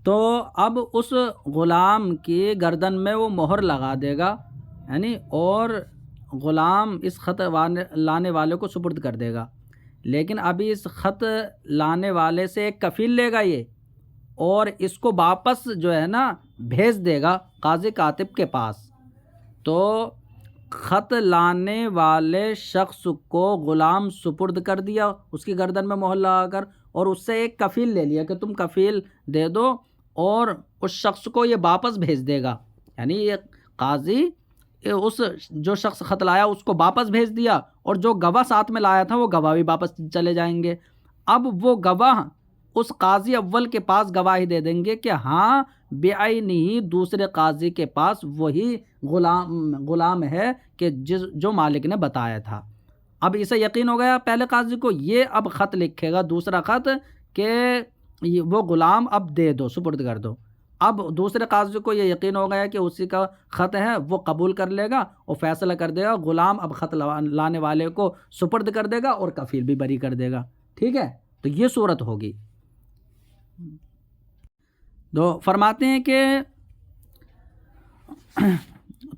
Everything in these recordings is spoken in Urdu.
تو اب اس غلام کی گردن میں وہ مہر لگا دے گا، یعنی اور غلام اس خط لانے والے کو سپرد کر دے گا، لیکن ابھی اس خط لانے والے سے ایک کفیل لے گا یہ، اور اس کو واپس جو ہے نا بھیج دے گا قاضی کاتب کے پاس۔ تو خط لانے والے شخص کو غلام سپرد کر دیا اس کی گردن میں مہر لگا کر، اور اس سے ایک کفیل لے لیا کہ تم کفیل دے دو، اور اس شخص کو یہ واپس بھیج دے گا، یعنی یہ قاضی اس جو شخص خط لایا اس کو واپس بھیج دیا، اور جو گواہ ساتھ میں لایا تھا وہ گواہ بھی واپس چلے جائیں گے۔ اب وہ گواہ اس قاضی اول کے پاس گواہی دے دیں گے کہ ہاں بعینہ ہی دوسرے قاضی کے پاس وہی غلام ہے کہ جو مالک نے بتایا تھا۔ اب اسے یقین ہو گیا پہلے قاضی کو، یہ اب خط لکھے گا دوسرا خط کہ وہ غلام اب دے دو، سپرد کر دو۔ اب دوسرے قاضی کو یہ یقین ہو گیا کہ اسی کا خط ہے، وہ قبول کر لے گا اور فیصلہ کر دے گا، غلام اب خط لانے والے کو سپرد کر دے گا اور کفیل بھی بری کر دے گا۔ ٹھیک ہے، تو یہ صورت ہوگی۔ تو فرماتے ہیں کہ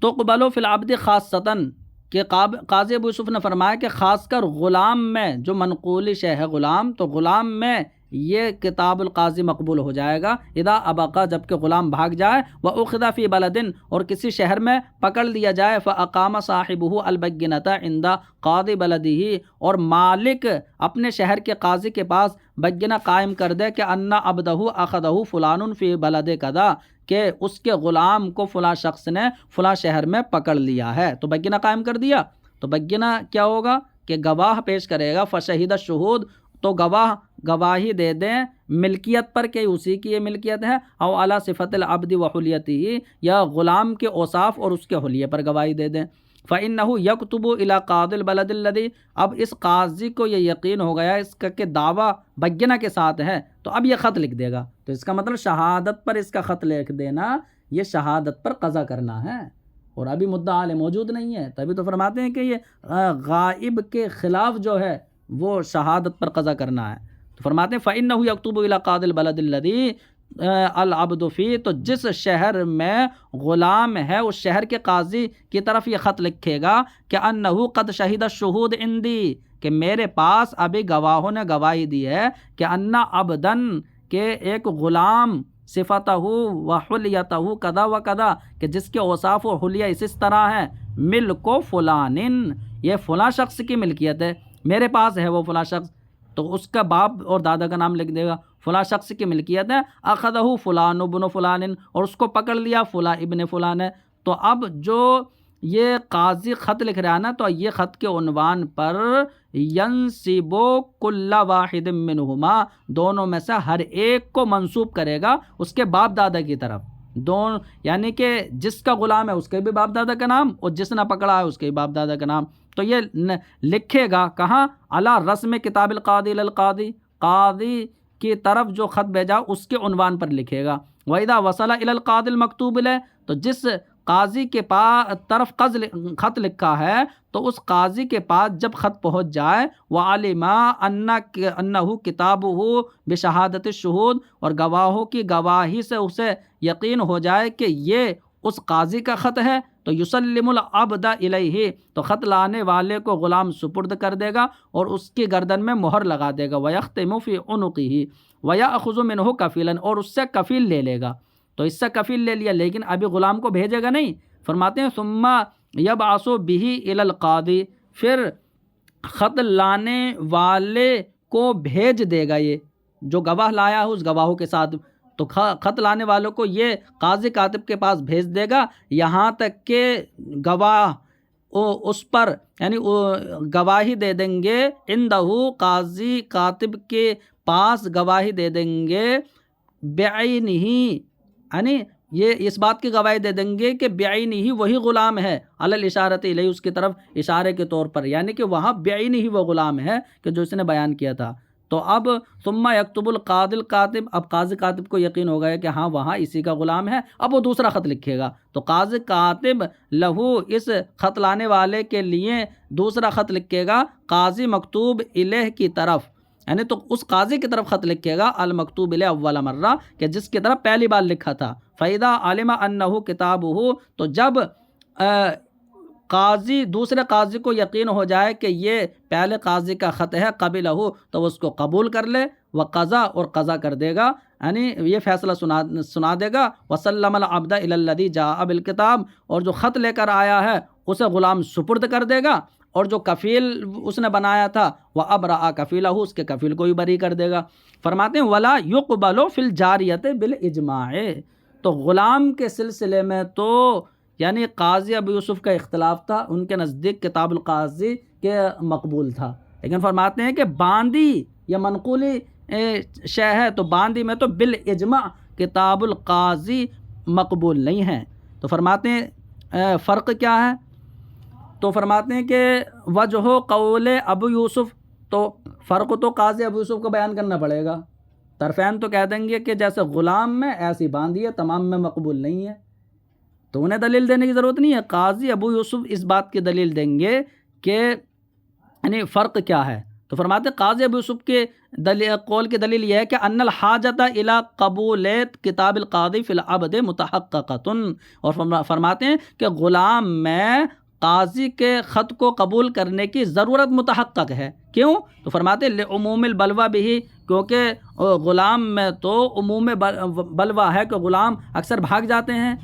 تقبل فی العبد خاصتاً، کہ قاضی ابو یوسف نے فرمایا کہ خاص کر غلام میں، جو منقولی شے ہے غلام، تو غلام میں یہ کتاب القاضی مقبول ہو جائے گا اذا ابقا، جب کہ غلام بھاگ جائے، واخذ فی بلد، اور کسی شہر میں پکڑ لیا جائے، فاقام صاحبہ البینۃ عند قاضی بلدہ، اور مالک اپنے شہر کے قاضی کے پاس بینہ قائم کر دے کہ ان عبدہ اخذہ فلان فی بلد کذا، کہ اس کے غلام کو فلاں شخص نے فلاں شہر میں پکڑ لیا ہے، تو بینہ قائم کر دیا۔ تو بینہ کیا ہوگا کہ گواہ پیش کرے گا، فشہید الشہود، تو گواہ گواہی دے دیں ملکیت پر کہ اسی کی یہ ملکیت ہے، او علی صفت العبد وحلیتہ، یا غلام کے اوصاف اور اس کے حلیے پر گواہی دے دیں۔ فإنہ یکتب الی قاضی البلد الذی، اب اس قاضی کو یہ یقین ہو گیا اس کا کہ دعویٰ بینہ کے ساتھ ہے، تو اب یہ خط لکھ دے گا، تو اس کا مطلب شہادت پر اس کا خط لکھ دینا، یہ شہادت پر قضا کرنا ہے، اور ابھی مدعا علیہ موجود نہیں ہے، تبھی تو فرماتے ہیں کہ یہ غائب کے خلاف جو ہے وہ شہادت پر قضا کرنا ہے۔ تو فرماتے ہیں فإنہ یکتب الی قاضی البلد الذی العبد فی، تو جس شہر میں غلام ہے اس شہر کے قاضی کی طرف یہ خط لکھے گا کہ انہ قد شہد الشہود عندی، کہ میرے پاس ابھی گواہوں نے گواہی دی ہے کہ ان عبدن، کہ ایک غلام، صفتہ و حلیتہ کذا و کذا، کہ جس کے اوصاف و حلیہ اس طرح ہیں، ملک فلان، یہ فلاں شخص کی ملکیت ہے، میرے پاس ہے وہ فلاں شخص، تو اس کا باپ اور دادا کا نام لکھ دے گا، فلاں شخص کی ملکیت ہے، اخذہ فلان ابن فلان، اور اس کو پکڑ لیا فلاں ابن فلان ہے۔ تو اب جو یہ قاضی خط لکھ رہا ہے نا، تو یہ خط کے عنوان پر ینسب کل واحد منہما، دونوں میں سے ہر ایک کو منسوب کرے گا اس کے باپ دادا کی طرف، دونوں، یعنی کہ جس کا غلام ہے اس کے بھی باپ دادا کا نام، اور جس نے پکڑا ہے اس کے بھی باپ دادا کا نام، تو یہ لکھے گا کہاں، علی رسم کتاب القاضی القاضی، قاضی کی طرف جو خط بھیجا اس کے عنوان پر لکھے گا۔ وَإِذَا وَصَلَ إِلَى الْقَاضِ الْمَكْتُوبِ لَهُ، تو جس قاضی کے طرف خط لکھا ہے تو اس قاضی کے پاس جب خط پہنچ جائے، وَعَلِمَ أَنَّهُ كِتَابُهُ بِشَهَادَةِ الشُّهُودِ، اور گواہوں کی گواہی سے اسے یقین ہو جائے کہ یہ اس قاضی کا خط ہے، تو یسلم العبد الیہ، تو خط لانے والے کو غلام سپرد کر دے گا اور اس کی گردن میں مہر لگا دے گا، ویختم فی عنقہ ویأخذ منہ کفیلا، اور اس سے کفیل لے لے گا، تو اس سے کفیل لے لیا لیکن ابھی غلام کو بھیجے گا نہیں۔ فرماتے ہیں ثم یبعث بہ الی القاضی، پھر خط لانے والے کو بھیج دے گا، یہ جو گواہ لایا ہے اس گواہوں کے ساتھ، تو خط لانے والوں کو یہ قاضی کاتب کے پاس بھیج دے گا، یہاں تک کہ گواہ اس پر یعنی گواہی دے دیں گے، عندہ قاضی کاتب کے پاس گواہی دے دیں گے، بعینہ، یعنی یہ اس بات کی گواہی دے دیں گے کہ بعینہ ہی وہی غلام ہے، علی الاشارۃ الیہ، اس کی طرف اشارے کے طور پر، یعنی کہ وہاں بعینہ ہی وہ غلام ہے کہ جو اس نے بیان کیا تھا۔ تو اب ثم یکتب القاضی الکاتب، اب قاضی کاتب کو یقین ہو گیا کہ ہاں وہاں اسی کا غلام ہے، اب وہ دوسرا خط لکھے گا، تو قاضی کاتب لہو، اس خط لانے والے کے لیے دوسرا خط لکھے گا قاضی مکتوب الیہ کی طرف، یعنی تو اس قاضی کی طرف خط لکھے گا المکتوب الیہ اول مرہ، کہ جس کی طرف پہلی بار لکھا تھا. فَإِذَا عَلِمَ أَنَّهُ كِتَابُهُ، تو جب قاضی دوسرے قاضی کو یقین ہو جائے کہ یہ پہلے قاضی کا خط ہے، قبلہ، تو اس کو قبول کر لے، وقضا، اور قضا کر دے گا، یعنی یہ فیصلہ سنا دے گا. وسلم العبد الی الذی جاء بالکتاب، اور جو خط لے کر آیا ہے اسے غلام سپرد کر دے گا، اور جو کفیل اس نے بنایا تھا وہ ابرأ کفیلہ، اس کے کفیل کو بھی بری کر دے گا. فرماتے ہیں ولا یقبل فی الجاریۃ بالاجماع، تو غلام کے سلسلے میں تو یعنی قاضی ابو یوسف کا اختلاف تھا، ان کے نزدیک کتاب القاضی کے مقبول تھا، لیکن فرماتے ہیں کہ باندی یا منقولی شے ہے تو باندی میں تو بالاجماع کتاب القاضی مقبول نہیں ہے. تو فرماتے ہیں فرق کیا ہے؟ تو فرماتے ہیں کہ وجہ قول ابو یوسف، تو فرق تو قاضی ابو یوسف کو بیان کرنا پڑے گا. طرفین تو کہہ دیں گے کہ جیسے غلام میں ایسی باندی ہے، تمام میں مقبول نہیں ہے، تو انہیں دلیل دینے کی ضرورت نہیں ہے. قاضی ابو یوسف اس بات کی دلیل دیں گے کہ یعنی فرق کیا ہے. تو فرماتے ہیں قاضی ابو یوسف کے قول کی دلیل یہ ہے کہ ان الحاجۃ الی قبول کتاب القاضی فی العبد متحققۃ، اور فرماتے ہیں کہ غلام میں قاضی کے خط کو قبول کرنے کی ضرورت متحقق ہے. کیوں؟ تو فرماتے ہیں لعموم البلوہ بھی، کیونکہ غلام میں تو عموم بلوہ ہے کہ غلام اکثر بھاگ جاتے ہیں.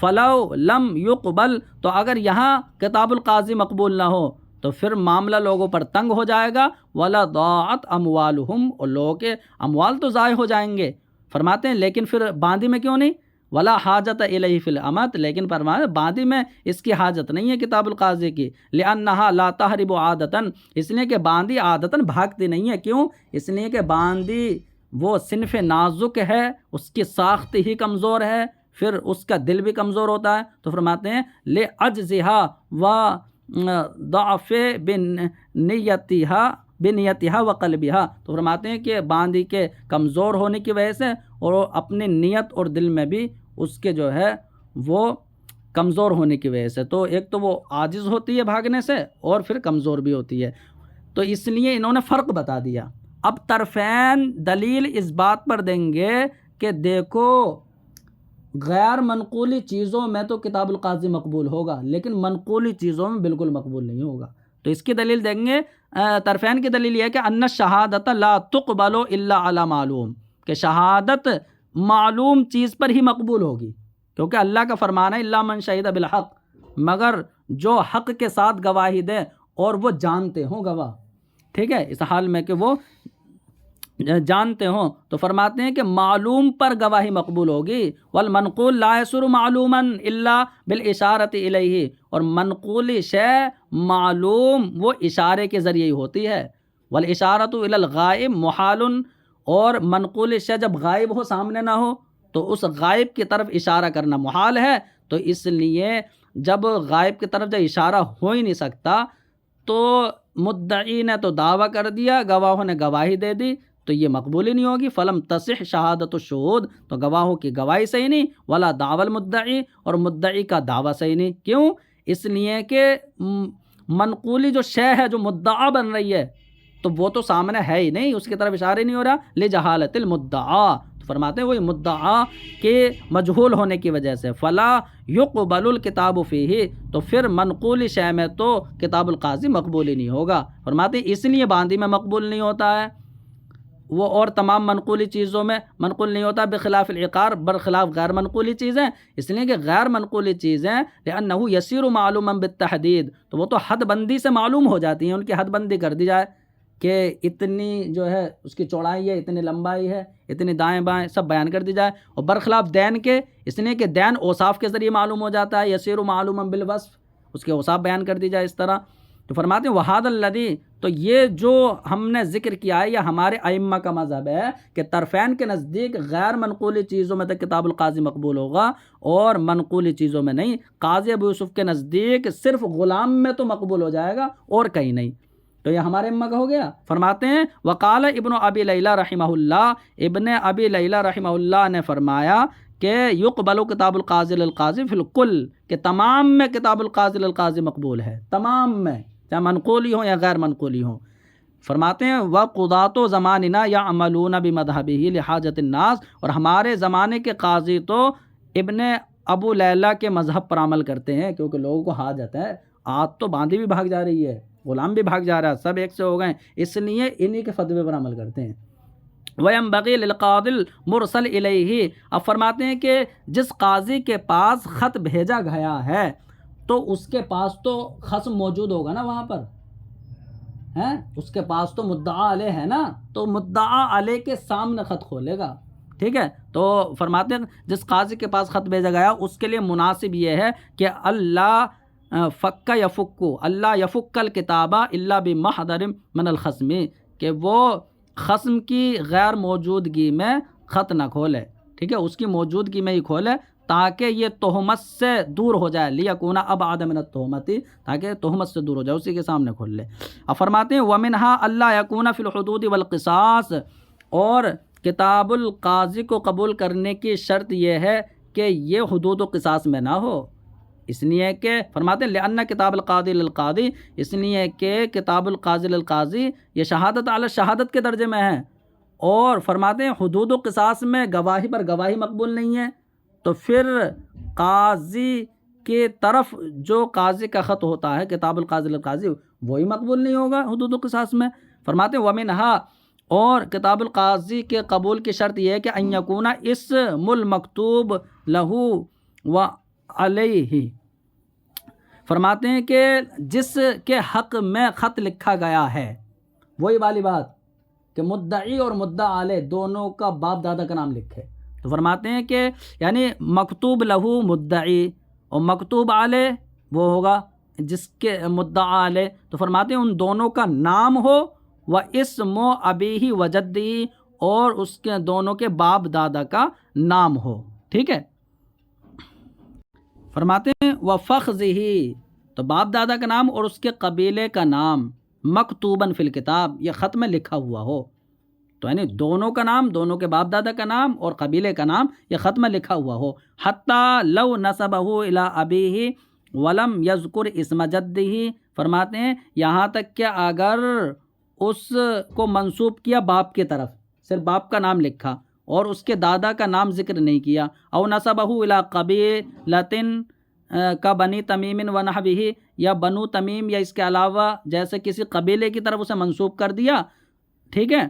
فلو لم یقبل، تو اگر یہاں کتاب القاضی مقبول نہ ہو تو پھر معاملہ لوگوں پر تنگ ہو جائے گا. ولا ضاعت اموالہم، اور لوگوں کے اموال تو ضائع ہو جائیں گے. فرماتے ہیں لیکن پھر باندی میں کیوں نہیں؟ ولا حاجت الیہ فی الامت، لیکن فرماتے باندی میں اس کی حاجت نہیں ہے کتاب القاضی کی. لانہا لا تہرب عادتاً، اس لیے کہ باندی عادتاً بھاگتی نہیں ہے. کیوں؟ اس لیے کہ باندی وہ صنف نازک ہے، اس کی ساخت ہی کمزور ہے، پھر اس کا دل بھی کمزور ہوتا ہے. تو فرماتے ہیں لعجزہا و ضعف بنیتہا و قلبہا، تو فرماتے ہیں کہ باندی کے کمزور ہونے کی وجہ سے اور اپنی نیت اور دل میں بھی اس کے جو ہے وہ کمزور ہونے کی وجہ سے، تو ایک تو وہ عاجز ہوتی ہے بھاگنے سے اور پھر کمزور بھی ہوتی ہے. تو اس لیے انہوں نے فرق بتا دیا. اب طرفین دلیل اس بات پر دیں گے کہ دیکھو غیر منقولی چیزوں میں تو کتاب القاضی مقبول ہوگا، لیکن منقولی چیزوں میں بالکل مقبول نہیں ہوگا. تو اس کی دلیل دیں گے. طرفین کی دلیل یہ ہے کہ ان الشہادۃ لا تقبل الا علی معلوم، کہ شہادت معلوم چیز پر ہی مقبول ہوگی، کیونکہ اللہ کا فرمان ہے الا من شہد بالحق، مگر جو حق کے ساتھ گواہی دے اور وہ جانتے ہوں گواہ. ٹھیک ہے، اس حال میں کہ وہ جانتے ہوں. تو فرماتے ہیں کہ معلوم پر گواہی مقبول ہوگی. والمنقول لا يصير معلوما الا بالاشارۃ الیہ، اور منقولی شے معلوم وہ اشارے کے ذریعے ہی ہوتی ہے. والاشارۃ الی الغائب محال، اور منقولی شے جب غائب ہو، سامنے نہ ہو، تو اس غائب کی طرف اشارہ کرنا محال ہے. تو اس لیے جب غائب کی طرف جب اشارہ ہو ہی نہیں سکتا تو مدعی نے تو دعویٰ کر دیا، گواہوں نے گواہی دے دی، تو یہ مقبول ہی نہیں ہوگی. فلم تصح شہادت الشہود، تو گواہوں کی گواہی صحیح نہیں. ولا دعوی المدعی، اور مدعی کا دعویٰ صحیح نہیں. کیوں؟ اس لیے کہ منقولی جو شے ہے جو مدعا بن رہی ہے تو وہ تو سامنے ہے ہی نہیں، اس کی طرف اشارہ نہیں ہو رہا. لجہالت المدعا، تو فرماتے ہیں وہی مدعا کے مجہول ہونے کی وجہ سے. فلا یقبل الکتاب فیہ، تو پھر منقولی شے میں تو کتاب القاضی مقبول ہی نہیں ہوگا. فرماتے ہیں اس لیے باندی میں مقبول نہیں ہوتا ہے، وہ اور تمام منقولی چیزوں میں منقول نہیں ہوتا. بخلاف العقار، برخلاف غیر منقولی چیزیں، اس لیے کہ غیر منقولی چیزیں لأنہ یسیر معلوما بالتحدید، تو وہ تو حد بندی سے معلوم ہو جاتی ہیں. ان کی حد بندی کر دی جائے کہ اتنی جو ہے اس کی چوڑائی ہے، اتنی لمبائی ہے، اتنی دائیں بائیں سب بیان کر دی جائے. اور برخلاف دین کے، اس لیے کہ دین اوصاف کے ذریعے معلوم ہو جاتا ہے. یسیر معلوما بالوصف، اس کے اوصاف بیان کر دی جائے اس طرح. تو فرماتے ہیں وہذا الذی، تو یہ جو ہم نے ذکر کیا ہے یہ ہمارے ائمہ کا مذہب ہے کہ طرفین کے نزدیک غیر منقولی چیزوں میں تو کتاب القاضی مقبول ہوگا اور منقولی چیزوں میں نہیں. قاضی ابو یوسف کے نزدیک صرف غلام میں تو مقبول ہو جائے گا اور کہیں نہیں. تو یہ ہمارے ائمہ کا ہو گیا. فرماتے ہیں وقال ابن ابی لیلہ رحمہ اللہ، ابن ابی لیلہ رحمہ اللہ نے فرمایا کہ یقبل کتاب القاضی للقاضی فی الکل، کہ تمام میں کتاب القاضی للقاضی مقبول ہے، تمام میں، چاہے منقولی ہوں یا غیر منقولی ہوں. فرماتے ہیں وَقُضَاتُ زَمَانِنَا يَعْمَلُونَ بِمَذْهَبِهِ لِحَاجَةِ النَّاسِ، اور ہمارے زمانے کے قاضی تو ابن ابو لیلہ کے مذہب پر عمل کرتے ہیں، کیونکہ لوگوں کو حاجت ہے، آج تو باندھی بھی بھاگ جا رہی ہے، غلام بھی بھاگ جا رہا ہے، سب ایک سے ہو گئے، اس لیے انہی کے فتوے پر عمل کرتے ہیں۔ وَيَنبَغِي لِلْقَاضِ الْمُرْسَلِ إِلَيْهِ، اب فرماتے ہیں کہ جس قاضی کے پاس خط بھیجا گیا ہے تو اس کے پاس تو خصم موجود ہوگا نا وہاں پر، ہیں، اس کے پاس تو مدعا علیہ ہے نا، تو مدعا علیہ کے سامنے خط کھولے گا، ٹھیک ہے۔ تو فرماتے ہیں جس قاضی کے پاس خط بھیجا گیا اس کے لیے مناسب یہ ہے کہ اللہ فک یفکو، اللہ یفک الکتابہ الا بمحضر من الخصم، کہ وہ خصم کی غیر موجودگی میں خط نہ کھولے، ٹھیک ہے، اس کی موجودگی میں ہی کھولے تاکہ یہ تہمت سے دور ہو جائے، لیکون ابعد من التہمت، تاکہ تہمت سے دور ہو جائے، اسی کے سامنے کھول لے۔ اب فرماتے ہیں ومنها اللہ یکون فی الحدود والقصاص، اور کتاب القاضی کو قبول کرنے کی شرط یہ ہے کہ یہ حدود و قصاص میں نہ ہو، اس لیے کہ فرماتے ہیں لأن کتاب القاضی للقاضی، اس لیے کہ کتاب القاضی للقاضی یہ شہادت علی شہادت کے درجے میں ہے، اور فرماتے ہیں حدود و قصاص میں گواہی پر گواہی مقبول نہیں ہے، تو پھر قاضی کی طرف جو قاضی کا خط ہوتا ہے کتاب القاضی للقاضی وہی مقبول نہیں ہوگا حدود و قصاص میں۔ فرماتے ہیں ومنها، اور کتاب القاضی کے قبول کی شرط یہ ہے کہ ان یکون اسم المکتوب لہو و علیہ، فرماتے ہیں کہ جس کے حق میں خط لکھا گیا ہے، وہی والی بات کہ مدعی اور مدعا علیہ دونوں کا باپ دادا کا نام لکھے، تو فرماتے ہیں کہ یعنی مکتوب لہو مدعی اور مکتوب علیہ وہ ہوگا جس کے مدعا علیہ، تو فرماتے ہیں ان دونوں کا نام ہو و اسم ابیہ و جدی، اور اس کے دونوں کے باپ دادا کا نام ہو، ٹھیک ہے۔ فرماتے ہیں وفخذہ، تو باپ دادا کا نام اور اس کے قبیلے کا نام مکتوباً فی الکتاب، یہ خط میں لکھا ہوا ہو، تو یعنی دونوں کا نام، دونوں کے باپ دادا کا نام اور قبیلے کا نام یہ خط میں لکھا ہوا ہو، حتی لو نسبہ الی ابیہ ولم یذکر اسم جدہ، فرماتے ہیں یہاں تک کہ اگر اس کو منسوب کیا باپ کی طرف، صرف باپ کا نام لکھا اور اس کے دادا کا نام ذکر نہیں کیا، او نسبہ الی قبیلۃ کا بنی تمیم و نحوہ، یا بنو تمیم یا اس کے علاوہ جیسے کسی قبیلے کی طرف اسے منسوب کر دیا، ٹھیک ہے،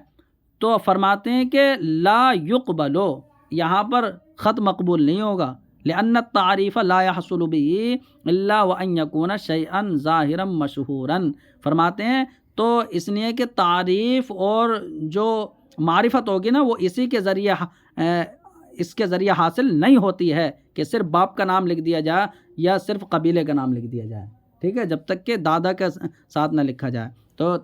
تو فرماتے ہیں کہ لا یقبلو، یہاں پر خط مقبول نہیں ہوگا، لأن التعریف لا يحصل به الا وان يكون شيئا ظاہرا مشہورا، فرماتے ہیں تو اس لیے کہ تعریف اور جو معرفت ہوگی نا وہ اسی کے ذریعے اس کے ذریعے حاصل نہیں ہوتی ہے کہ صرف باپ کا نام لکھ دیا جائے یا صرف قبیلے کا نام لکھ دیا جائے، ٹھیک ہے، جب تک کہ دادا کے ساتھ نہ لکھا جائے تو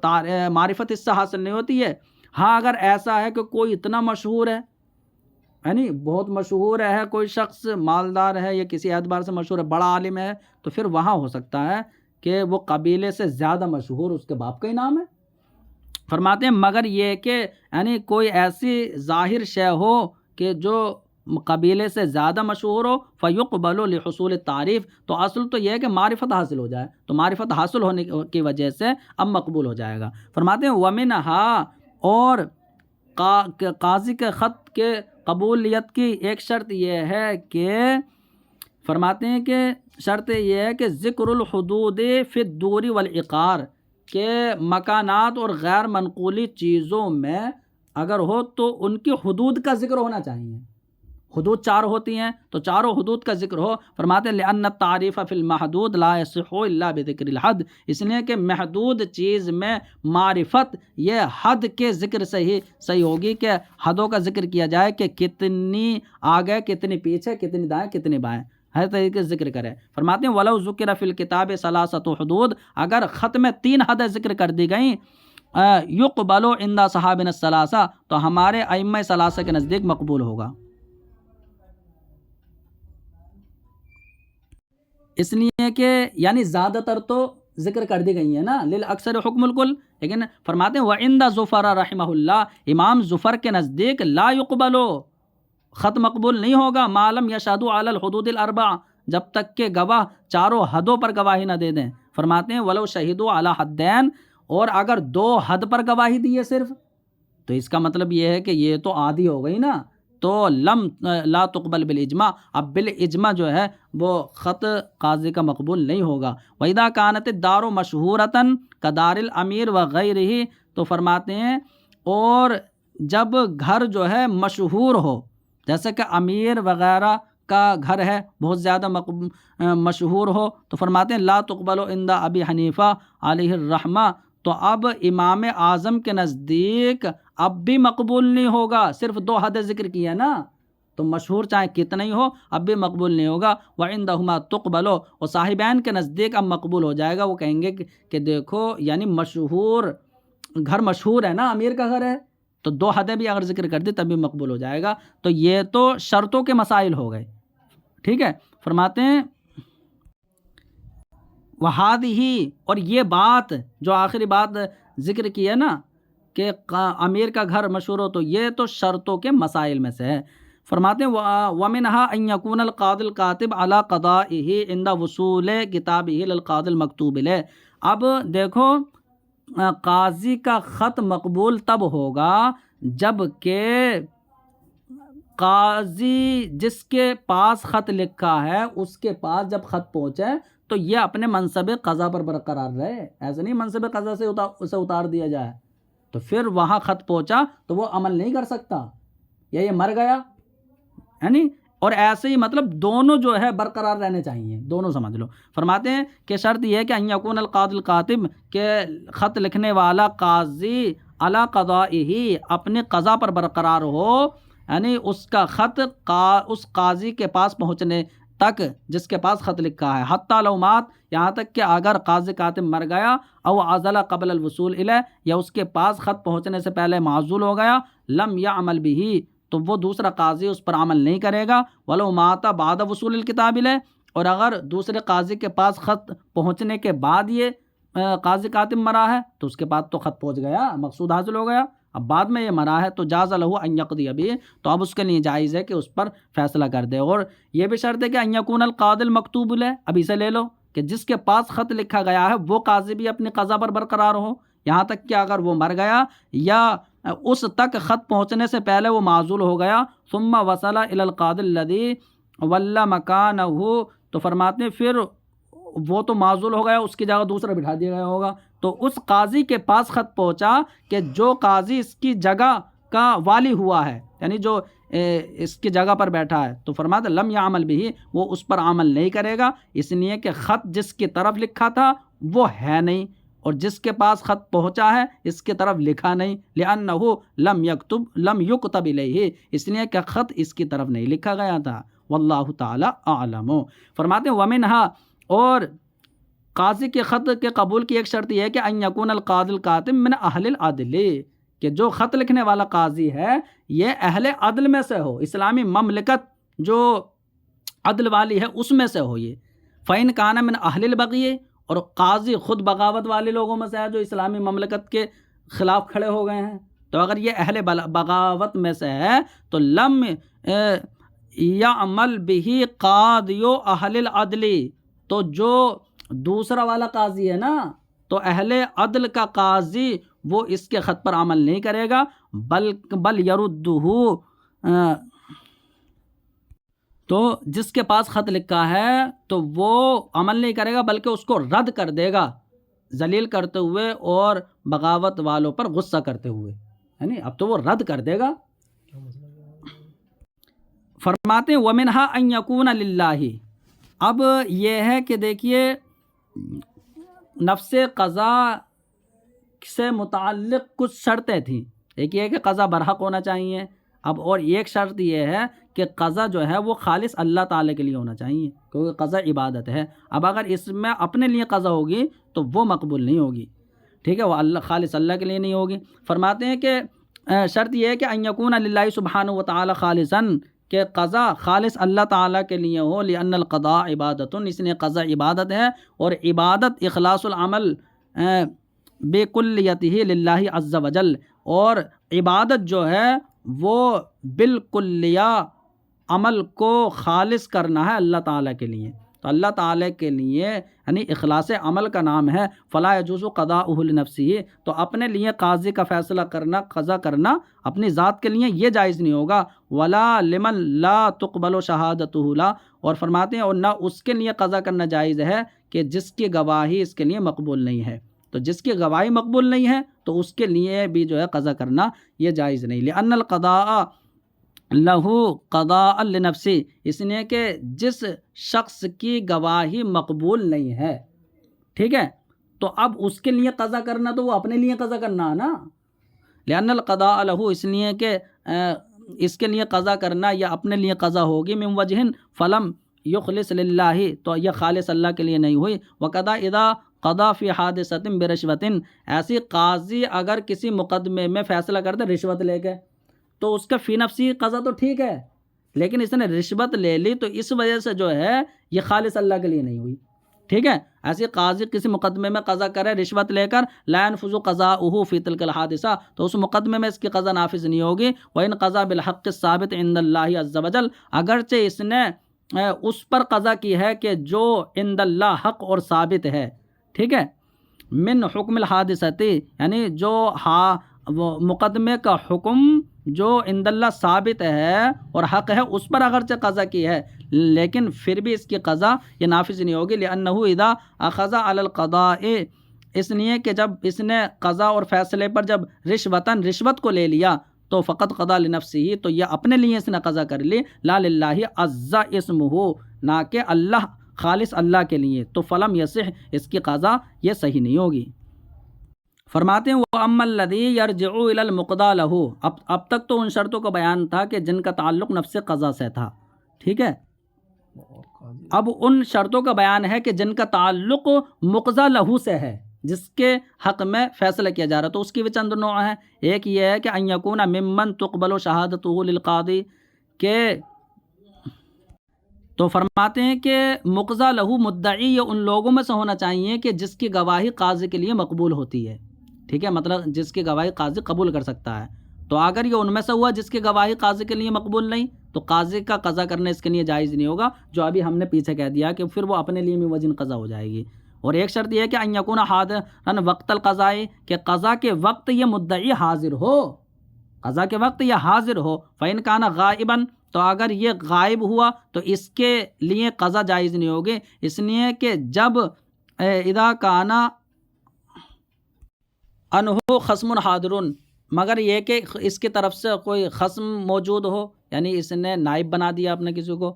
معرفت اس سے حاصل نہیں ہوتی ہے۔ ہاں اگر ایسا ہے کہ کوئی اتنا مشہور ہے، یعنی بہت مشہور ہے، کوئی شخص مالدار ہے یا کسی اعتبار سے مشہور ہے، بڑا عالم ہے، تو پھر وہاں ہو سکتا ہے کہ وہ قبیلے سے زیادہ مشہور اس کے باپ کا ہی نام ہے۔ فرماتے ہیں مگر یہ کہ یعنی کوئی ایسی ظاہر شے ہو کہ جو قبیلے سے زیادہ مشہور ہو، فیقبل لحصول التعریف، تو اصل تو یہ ہے کہ معرفت حاصل ہو جائے، تو معرفت حاصل ہونے کی وجہ سے اب مقبول ہو جائے گا۔ فرماتے ہیں ومنہا، اور قاضی کے خط کے قبولیت کی ایک شرط یہ ہے کہ فرماتے ہیں کہ شرط یہ ہے کہ ذکر الحدود فی الدور والعقار، کہ مکانات اور غیر منقولی چیزوں میں اگر ہو تو ان کی حدود کا ذکر ہونا چاہیے، حدود 4 ہوتی ہیں تو چاروں حدود کا ذکر ہو۔ فرماتے ہیں لأن التعریف فی المحدود لا یصح الا بذکر الحد، اس لیے کہ محدود چیز میں معرفت یہ حد کے ذکر سے ہی صحیح ہوگی، کہ حدوں کا ذکر کیا جائے کہ کتنی آگے کتنی پیچھے، کتنی دائیں کتنی بائیں، ہر طریقے سے ذکر کرے۔ فرماتے ہیں وَلَوْ ذُكِرَ فِي الْكِتَابِ ثَلَاثَةُ حُدُود، اگر خط میں 3 حدیں ذکر کر دی گئیں، يُقْبَلُ عِنْدَ صحابنا الثلاثہ، تو ہمارے ائمہ ثلاثہ کے نزدیک مقبول ہوگا۔ اس لیے کہ یعنی زیادہ تر تو ذکر کر دی گئی ہیں نا، للاکثر حکم الکل، لیکن فرماتے ہیں وعند زفر رحمہ اللہ، امام زفر کے نزدیک لا يقبل، خط مقبول نہیں ہوگا، ما لم یشهدوا علی الحدود الاربع، جب تک کہ گواہ چاروں حدوں پر گواہی نہ دے دیں۔ فرماتے ہیں ولو شہدوا علی حدین، اور اگر 2 حد پر گواہی دی ہے صرف، تو اس کا مطلب یہ ہے کہ یہ تو عادی ہو گئی نا، تو لم لا تقبل بالاجماع، اب بالاجماع جو ہے وہ خط قاضی کا مقبول نہیں ہوگا۔ وَإِذَا كَانَتِ الدَّارُ مَشْهُورَةً كَدَارِ الْأَمِيرِ وَغَيْرِهِ، تو فرماتے ہیں اور جب گھر جو ہے مشہور ہو، جیسے کہ امیر وغیرہ کا گھر ہے بہت زیادہ مشہور ہو، تو فرماتے ہیں لا تقبل عند ابی حنیفہ علیہ الرحمہ، تو اب امام اعظم کے نزدیک اب بھی مقبول نہیں ہوگا، صرف 2 حد ذکر کیا نا، تو مشہور چاہے کتنا ہی ہو اب بھی مقبول نہیں ہوگا۔ وعندہما تقبل، اور صاحبین کے نزدیک اب مقبول ہو جائے گا، وہ کہیں گے کہ دیکھو یعنی مشہور گھر مشہور ہے نا، امیر کا گھر ہے، تو 2 حدیں بھی اگر ذکر کر دی تب بھی مقبول ہو جائے گا۔ تو یہ تو شرطوں کے مسائل ہو گئے، ٹھیک ہے۔ فرماتے ہیں وَهَذِهِ، اور یہ بات جو آخری بات ذکر کی ہے نا کہ امیر کا گھر مشہور ہو، تو یہ تو شرطوں کے مسائل میں سے ہے۔ فرماتے ہیں وَمِنْهَا أَنْ يَكُونَ الْقَاضِي الْكَاتِبُ عَلَى قَضَائِهِ عِنْدَ وُصُولِ كِتَابِهِ لِلْقَاضِي الْمَكْتُوبِ لَهُ، اب دیکھو قاضی کا خط مقبول تب ہوگا جب کہ قاضی جس کے پاس خط لکھا ہے اس کے پاس جب خط پہنچے تو یہ اپنے منصب قضا پر برقرار رہے، ایسا نہیں منصب قضا سے اسے اتار دیا جائے، تو پھر وہاں خط پہنچا تو وہ عمل نہیں کر سکتا، یا یہ مر گیا، یعنی اور ایسے ہی مطلب دونوں جو ہے برقرار رہنے چاہیے، دونوں سمجھ لو۔ فرماتے ہیں کہ شرط یہ ہے کہ ان یکون القاضی الکاتب، کہ خط لکھنے والا قاضی علی قضائہ، اپنے قضا پر برقرار ہو، یعنی اس کا خط اس قاضی کے پاس پہنچنے تک جس کے پاس خط لکھا ہے، حتی لو مات، یہاں تک کہ اگر قاضی کاتب مر گیا، او عزل قبل الوصول الیہ، یا اس کے پاس خط پہنچنے سے پہلے معزول ہو گیا، لم یعمل بہ، تو وہ دوسرا قاضی اس پر عمل نہیں کرے گا، ولو مات بعد وصول الکتاب الیہ، اور اگر دوسرے قاضی کے پاس خط پہنچنے کے بعد یہ قاضی کاتب مرا ہے تو اس کے بعد تو خط پہنچ گیا، مقصود حاصل ہو گیا، اب بعد میں یہ مرا ہے تو جاز لہ ان یقضی بہ، تو اب اس کے لیے جائز ہے کہ اس پر فیصلہ کر دے۔ اور یہ بھی شرط ہے کہ ان یکون القاضی المکتوب لہ، اب اسے لے لو کہ جس کے پاس خط لکھا گیا ہے وہ قاضی بھی اپنی قضا پر برقرار ہو، یہاں تک کہ اگر وہ مر گیا یا اس تک خط پہنچنے سے پہلے وہ معزول ہو گیا، ثم وصل الی القاضی الذی ولی مکانہ، تو فرماتے ہیں پھر وہ تو معزول ہو گیا، اس کی جگہ دوسرا بٹھا دیا گیا ہوگا، تو اس قاضی کے پاس خط پہنچا کہ جو قاضی اس کی جگہ کا والی ہوا ہے، یعنی جو اس کی جگہ پر بیٹھا ہے، تو فرماتے لم یعمل بہ، وہ اس پر عمل نہیں کرے گا، اس لیے کہ خط جس کی طرف لکھا تھا وہ ہے نہیں، اور جس کے پاس خط پہنچا ہے اس کی طرف لکھا نہیں، لأنہ لم یکتب الیہ، اس لیے کہ خط اس کی طرف نہیں لکھا گیا تھا، واللہ تعالی اعلم۔ فرماتے ہیں ومنہا، اور قاضی کے خط کے قبول کی ایک شرط یہ ہے کہ ان یکون القاضی الکاتب من اہل العدل، کہ جو خط لکھنے والا قاضی ہے یہ اہل عدل میں سے ہو، اسلامی مملکت جو عدل والی ہے اس میں سے ہو یہ، فإن کان من اہل البغی، اور قاضی خود بغاوت والے لوگوں میں سے ہے جو اسلامی مملکت کے خلاف کھڑے ہو گئے ہیں، تو اگر یہ اہل بغاوت میں سے ہے تو لم یعمل بہ قاضی اہل العدل، تو جو دوسرا والا قاضی ہے نا، تو اہل عدل کا قاضی وہ اس کے خط پر عمل نہیں کرے گا، بل یردہ، تو جس کے پاس خط لکھا ہے تو وہ عمل نہیں کرے گا بلکہ اس کو رد کر دے گا، ذلیل کرتے ہوئے اور بغاوت والوں پر غصہ کرتے ہوئے، یعنی اب تو وہ رد کر دے گا۔ فرماتے ہیں وَمِنْهَا أَن يَكُونَ لِلَّهِ، اب یہ ہے کہ دیکھیے نفس قضا سے متعلق کچھ شرطیں تھیں، ایک یہ ہے کہ قضا برحق ہونا چاہیے، اب اور ایک شرط یہ ہے کہ قضا جو ہے وہ خالص اللہ تعالیٰ کے لیے ہونا چاہیے، کیونکہ قضا عبادت ہے، اب اگر اس میں اپنے لیے قضا ہوگی تو وہ مقبول نہیں ہوگی، ٹھیک ہے، وہ خالص اللہ کے لیے نہیں ہوگی۔ فرماتے ہیں کہ شرط یہ ہے کہ ان یکون للہ سبحانہ وتعالی خالصاً، کہ قضا خالص اللہ تعالیٰ کے لیے ہو، لأن القضاء عبادت، اس لیے قضا عبادت ہے، اور عبادت اخلاص العمل بکلیتہ للہ عز وجل، اور عبادت جو ہے وہ بالکلیہ عمل کو خالص کرنا ہے اللہ تعالیٰ کے لیے، تو اللہ تعالیٰ کے لیے یعنی اخلاص عمل کا نام ہے فلا یجوز قضاؤہ لنفسہ، تو اپنے لیے قاضی کا فیصلہ کرنا، قضا کرنا اپنی ذات کے لیے یہ جائز نہیں ہوگا، ولا لمن لا تقبل شہادتہ لا، اور فرماتے ہیں اور نہ اس کے لیے قضا کرنا جائز ہے کہ جس کی گواہی اس کے لیے مقبول نہیں ہے، تو جس کی گواہی مقبول نہیں ہے تو اس کے لیے بھی جو ہے قضا کرنا یہ جائز نہیں، لأن القضاء لہو قضاء لنفسی، اس لیے کہ جس شخص کی گواہی مقبول نہیں ہے، ٹھیک ہے، تو اب اس کے لیے قضا کرنا تو وہ اپنے لیے قضا کرنا ہے نا، لأن القضاء لہو، اس لیے کہ اس کے لیے قضا کرنا یا اپنے لیے قضا ہوگی، من وجہ فلم یخلص للہ، تو یہ خالص اللہ کے لیے نہیں ہوئی، وقضا اذا قضا فی حادثۃ برشوۃ، ایسی قاضی اگر کسی مقدمے میں فیصلہ کرتے رشوت لے کے تو اس کا فی نفسی قضا تو ٹھیک ہے، لیکن اس نے رشوت لے لی تو اس وجہ سے جو ہے یہ خالص اللہ کے لیے نہیں ہوئی، ٹھیک ہے، ایسی قاضی کسی مقدمے میں قضا کرے رشوت لے کر، لا ينفذ قضاؤہ فی تلک الحادثہ، تو اس مقدمے میں اس کی قضا نافذ نہیں ہوگی، وَإِنْ قضا بالحق الثابت عند اللہ عز وجل، اگرچہ اس نے اس پر قضا کی ہے کہ جو عند اللہ حق اور ثابت ہے، ٹھیک ہے، من حکم الحادثتی، یعنی جو مقدمے کا حکم جو عند اللہ ثابت ہے اور حق ہے اس پر اگرچہ قضا کی ہے، لیکن پھر بھی اس کی قضا یہ نافذ نہیں ہوگی، لأنہ اذا اخذ علی القضاء، اس لیے کہ جب اس نے قضا اور فیصلے پر جب رشوت کو لے لیا تو فقط قضا لنفسہ، تو یہ اپنے لیے اس نے قضا کر لی، لا للہ عز اسمہ، نہ کہ اللہ خالص اللہ کے لیے، تو فلم یصح، اس کی قضا یہ صحیح نہیں ہوگی۔ فرماتے ہیں وَأَمَّا الَّذِي يَرْجِعُ إِلَى الْمُقْضَى لَهُ، اب تک تو ان شرطوں کا بیان تھا کہ جن کا تعلق نفس قضا سے تھا، ٹھیک ہے، اب ان شرطوں کا بیان ہے کہ جن کا تعلق مقضى لہو سے ہے، جس کے حق میں فیصلہ کیا جا رہا، تو اس کی بھی چند نوع ہیں، ایک یہ ہے کہ ان یکون ممن تقبل شہادتہ للقاضی، کہ تو فرماتے ہیں کہ مقضى لہو مدعی یہ ان لوگوں میں سے ہونا چاہیے کہ جس کی گواہی قاضی کے لیے مقبول ہوتی ہے، ٹھیک ہے، مطلب جس کی گواہی قاضی قبول کر سکتا ہے، تو اگر یہ ان میں سے ہوا جس کی گواہی قاضی کے لیے مقبول نہیں تو قاضی کا قضا کرنا اس کے لیے جائز نہیں ہوگا، جو ابھی ہم نے پیچھے کہہ دیا کہ پھر وہ اپنے لیے بھی وجن قضا ہو جائے گی۔ اور ایک شرط یہ ہے کہ ان یکون حاضرا وقت القضاء، کہ قضا کے وقت یہ مدعی حاضر ہو، قضا کے وقت یہ حاضر ہو، فإن کان غائبا، تو اگر یہ غائب ہوا تو اس کے لیے قضا جائز نہیں ہوگی، اس لیے کہ جب اذا کان انہو خصم حاضر، مگر یہ کہ اس کی طرف سے کوئی خصم موجود ہو، یعنی اس نے نائب بنا دیا اپنے کسی کو،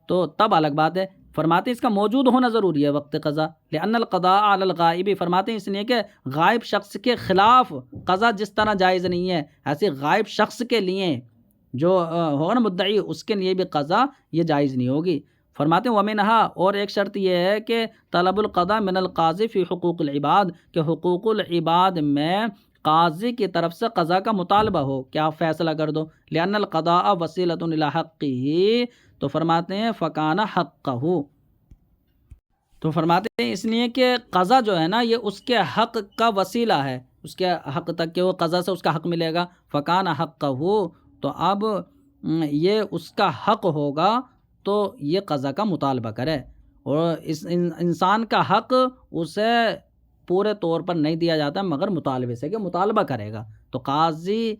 تو تب الگ بات ہے، فرماتے ہیں اس کا موجود ہونا ضروری ہے وقت قضا، لأن القضاء علی الغائب، فرماتے ہیں اس لیے کہ غائب شخص کے خلاف قضا جس طرح جائز نہیں ہے، ایسے غائب شخص کے لیے جو ہوگا نا مدعی، اس کے لیے بھی قضا یہ جائز نہیں ہوگی۔ فرماتے ہیں وَمِنْهَا، اور ایک شرط یہ ہے کہ طلب القضاء من القاضی فی حقوق العباد، کہ حقوق العباد میں قاضی کی طرف سے قضا کا مطالبہ ہو کہ آپ فیصلہ کر دو، لأن القضاء وسیلۃ الی حقہ، تو فرماتے ہیں فکان حقہ، تو فرماتے ہیں اس لیے کہ قضا جو ہے نا یہ اس کے حق کا وسیلہ ہے، اس کے حق تک کہ وہ قضا سے اس کا حق ملے گا، فکان حقہ، تو اب یہ اس کا حق ہوگا تو یہ قضا کا مطالبہ کرے، اور اس انسان کا حق اسے پورے طور پر نہیں دیا جاتا مگر مطالبے سے، کہ مطالبہ کرے گا، تو قاضی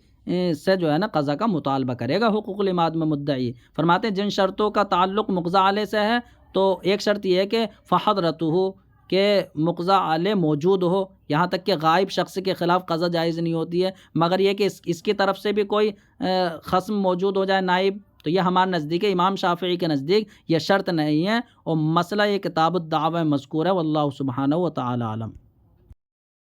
سے جو ہے نا قضا کا مطالبہ کرے گا حقوق العباد میں مدعی۔ فرماتے ہیں جن شرطوں کا تعلق مقضی علیہ سے ہے تو ایک شرط یہ ہے کہ فحضرتہ، کہ مقضی علیہ موجود ہو، یہاں تک کہ غائب شخص کے خلاف قضا جائز نہیں ہوتی ہے، مگر یہ کہ اس کی طرف سے بھی کوئی خصم موجود ہو جائے نائب، تو یہ ہمارے نزدیک امام شافعی کے نزدیک یہ شرط نہیں ہے، اور مسئلہ یہ کتاب الدعوہ مذکور ہے، واللہ سبحانہ و تعالی عالم۔